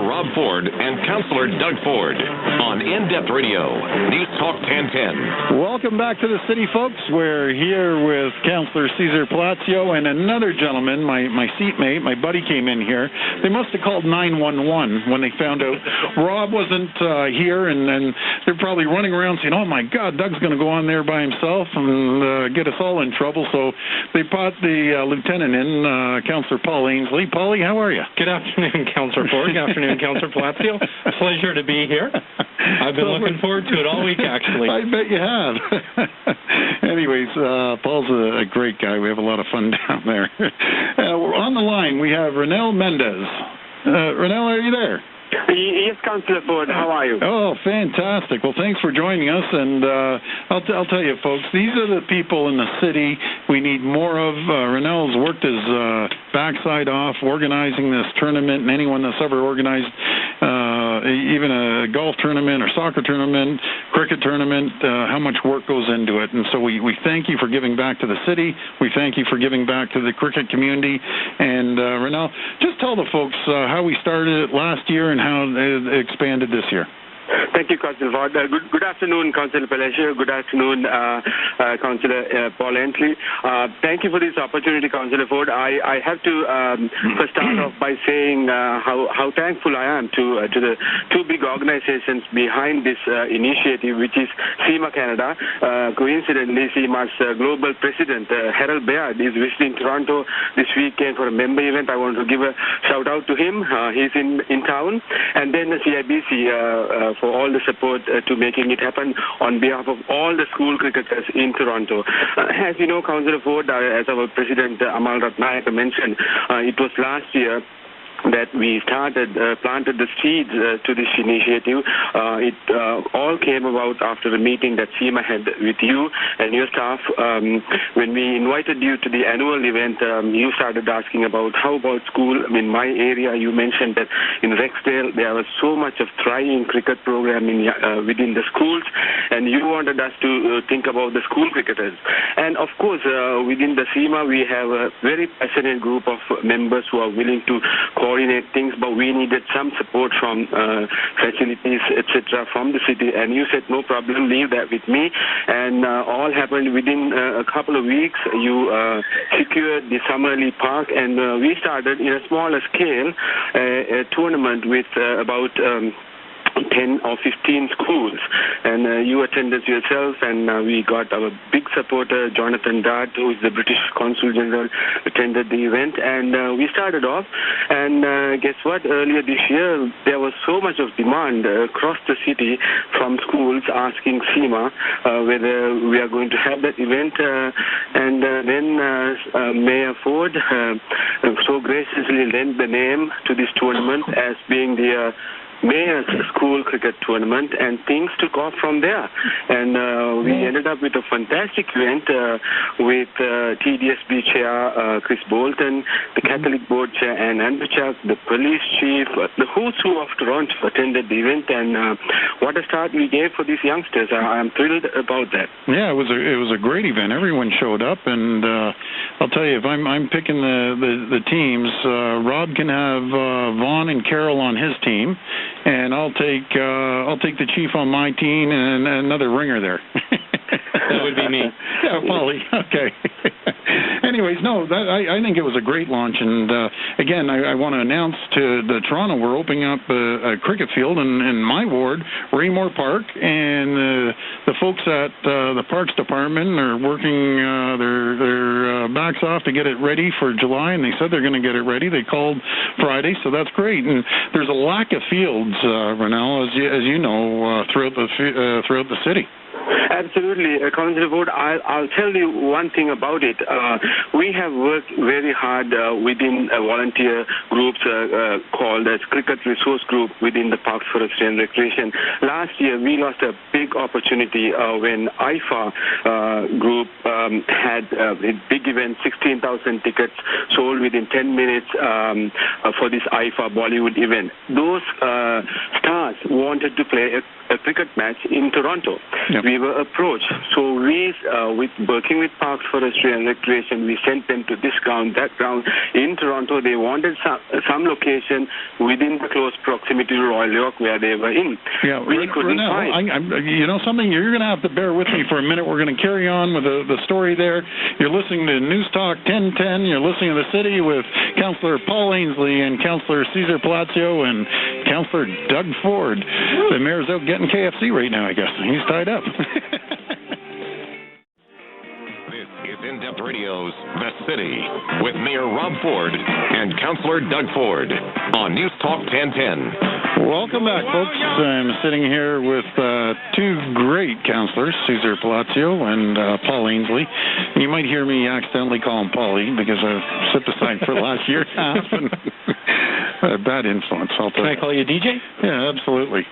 Rob Ford and Councilor Doug Ford on In-Depth Radio, News Talk 1010. Welcome back to the city, folks. We're here with Councilor Cesar Palacio and another gentleman, my seatmate, my buddy came in here. They must have called 911 when they found out Rob wasn't here, and they're probably running around saying, oh, my God, Doug's going to go on there by himself and get us all in trouble. So they brought the lieutenant in, Councilor Paul Ainsley. Paulie, how are you? Good afternoon, Councilor Ford. Good afternoon, Councilor Palacio. Pleasure to be here. I've been looking forward to it all week, actually. I bet you have. Anyways, Paul's a great guy. We have a lot of fun down there. We're on the line. We have Ranil Mendis. Ranil, are you there? Yes, Councilor Ford. How are you? Oh, fantastic. Well, thanks for joining us. And I'll tell you, folks, these are the people in the city we need more of. Ranel's worked his backside off organizing this tournament, and anyone that's ever organized even a golf tournament or soccer tournament, cricket tournament, how much work goes into it. And so we thank you for giving back to the city. We thank you for giving back to the cricket community. And Ranil, just tell the folks how we started it last year and how it expanded this year. Thank you, Councilor Ford. Good afternoon, Councilor Palacio. Good afternoon, Councilor Paul Ainsley. Thank you for this opportunity, Councilor Ford. I have to first start off by saying how thankful I am to the two big organizations behind this initiative, which is SEMA Canada. Coincidentally, SEMA's global president, Harold Baird, is visiting Toronto this weekend for a member event. I want to give a shout-out to him. He's in town. And then the CIBC for all the support to making it happen on behalf of all the school cricketers in Toronto. As you know, Councilor Ford, as our President Amal Ratnayaka mentioned, it was last year that we planted the seeds to this initiative. It all came about after the meeting that SEMA had with you and your staff. When we invited you to the annual event, you started asking about how about school. In my area, you mentioned that in Rexdale, there was so much of thriving cricket program within the schools, and you wanted us to think about the school cricketers. And of course, within the SEMA, we have a very passionate group of members who are willing to coordinate things, but we needed some support from facilities, etc., from the city. And you said, no problem, leave that with me. And all happened within a couple of weeks. You secured the Summerlee Park, and we started in a smaller scale a tournament with about 10 or 15 schools, and you attended yourself, and we got our big supporter Jonathan Dart, who is the British Consul General, attended the event, and we started off, and guess what, earlier this year there was so much of demand across the city from schools asking SEMA whether we are going to have that event, and then Mayor Ford so graciously lent the name to this tournament as being the Mayor's School Cricket Tournament, and things took off from there. And we ended up with a fantastic event with TDSB Chair Chris Bolton, the Catholic Board Chair Anne Andrichak, the Police Chief, the who's who of Toronto attended the event, and what a start we gave for these youngsters. I'm thrilled about that. Yeah, it was a great event. Everyone showed up, and I'll tell you, if I'm picking the teams, Rob can have Vaughn and Carroll on his team, and I'll take the chief on my team and another ringer there. That would be me. Yeah, Paulie. Okay. Anyways, no, I think it was a great launch, and again, I want to announce to the Toronto we're opening up a cricket field in my ward, Raymore Park, and the folks at the Parks Department are working their backs off to get it ready for July, and they said they're going to get it ready. They called Friday, so that's great. And there's a lack of fields, Ranil, as you know, throughout the city. Absolutely. Councilor Ford, I'll tell you one thing about it. We have worked very hard within volunteer groups called as Cricket Resource Group within the Parks, Forestry and Recreation. Last year, we lost a big opportunity when IFA group had a big event, 16,000 tickets sold within 10 minutes for this IFA Bollywood event. Those stars us wanted to play a cricket match in Toronto. Yep. We were approached. So we, working with Parks, Forestry and Recreation, we sent them to this ground, that ground in Toronto. They wanted some location within the close proximity to Royal York where they were in. Yeah, we couldn't find. You know something? You're going to have to bear with me for a minute. We're going to carry on with the story there. You're listening to News Talk 1010. You're listening to The City with Councilor Paul Ainsley and Councilor Cesar Palacio and Councilor Doug Ford. The mayor's out getting KFC right now, I guess. He's tied up. This is In-Depth Radio's The City with Mayor Rob Ford and Councilor Doug Ford on News Talk 1010. Welcome back, folks. I'm sitting here with two great councilors, Cesar Palacio and Paul Ainsley. And you might hear me accidentally call him Paulie because I've stepped aside for the last year and a half. And bad influence. Can I call you DJ? Yeah, absolutely.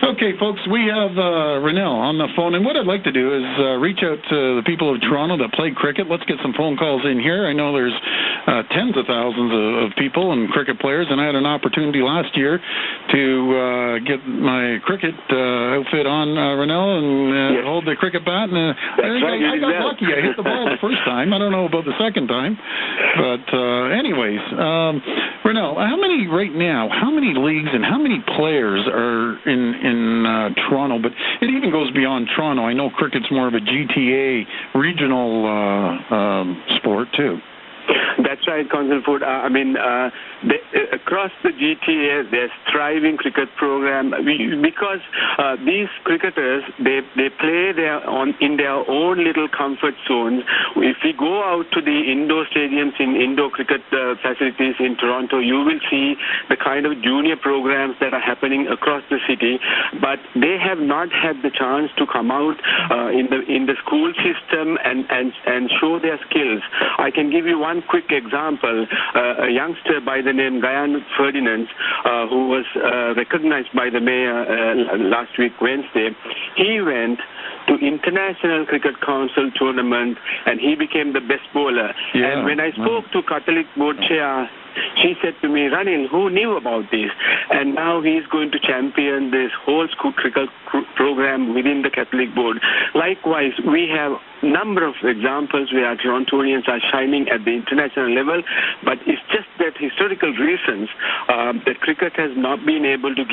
Okay, folks, we have Ranil on the phone. And what I'd like to do is reach out to the people of Toronto that play cricket. Let's get some phone calls in here. I know there's tens of thousands of people and cricket players, and I had an opportunity last year to get my cricket outfit on, Ranil, and hold the cricket bat. And I got lucky. I hit the ball the first time. I don't know about the second time. But anyways, Ranil, how many leagues and how many players are in Toronto? But it even goes beyond Toronto. I know cricket's more of a GTA regional sport, too. That's right, Councilor Ford. Across the GTA, there's thriving cricket program because these cricketers they play in their own little comfort zones. If we go out to the indoor stadiums in indoor cricket facilities in Toronto, you will see the kind of junior programs that are happening across the city. But they have not had the chance to come out in the school system and show their skills. I can give you one quick example. A youngster by the name Gayan Ferdinand, who was recognized by the mayor last week, Wednesday, he went to International Cricket Council tournament and he became the best bowler. Yeah. And when I spoke to Catholic Board Chair, she said to me, Ranil, who knew about this? And now he's going to champion this whole school cricket program within the Catholic Board. Likewise, we have number of examples where Torontonians are shining at the international level, but it's just that historical reasons that cricket has not been able to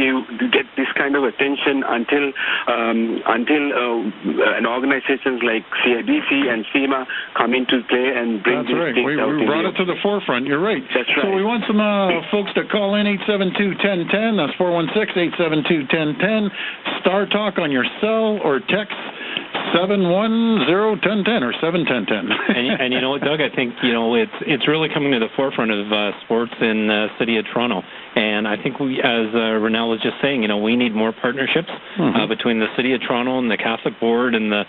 get this kind of attention until organizations like CIBC and SEMA come into play and bring these things out. We brought it to the forefront. You're right. That's right. So we want some folks to call in 872-1010. That's 416-872-1010. Star Talk on your cell or text 710-1010 or 71010. and you know what, Doug? I think it's really coming to the forefront of sports in the city of Toronto. And I think we, as Ranil was just saying, we need more partnerships between the city of Toronto and the Catholic Board and the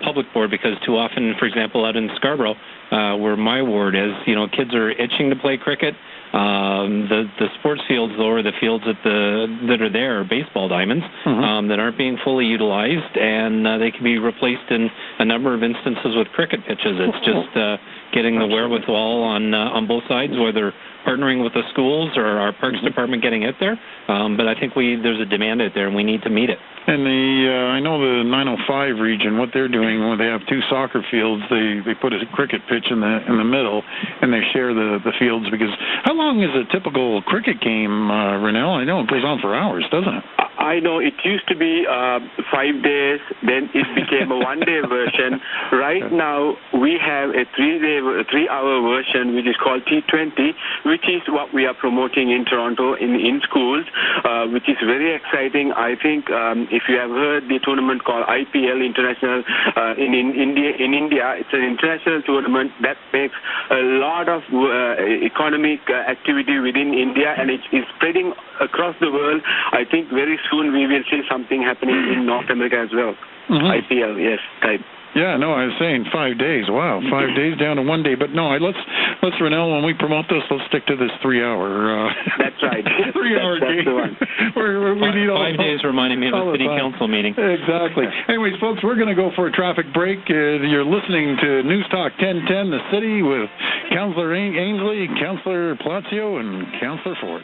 public board, because too often, for example, out in Scarborough, where my ward is, kids are itching to play cricket. The sports fields, though, or the fields that are there are baseball diamonds that aren't being fully utilized, and they can be replaced in a number of instances with cricket pitches. It's just getting the wherewithal on both sides, whether partnering with the schools or our Parks Department getting it there. But I think there's a demand out there, and we need to meet it. And I know the 905 region, what they're doing when they have two soccer fields, they put a cricket pitch in the middle, and they share the fields. Because how long is a typical cricket game, Ranil? I know it goes on for hours, doesn't it? I know it used to be 5 days, then it became a one-day version. Right now, we have a 3-hour version, which is called T20, which is what we are promoting in Toronto in schools, which is very exciting. I think if you have heard the tournament called IPL International in India, it's an international tournament that makes a lot of economic activity within India, and it's spreading across the world. I think very soon we will see something happening in North America as well. IPL, yes, type. Yeah, no, I was saying 5 days. Wow, 5 days down to 1 day. But no, let's Ranil, when we promote this, let's stick to this 3-hour. That's right. 3-hour game. The one. we need 5 days reminding me of a city council meeting. Exactly. Anyways, folks, we're going to go for a traffic break. You're listening to News Talk 1010, The City, with Councilor Ainsley, Councilor Palacio, and Councilor Ford.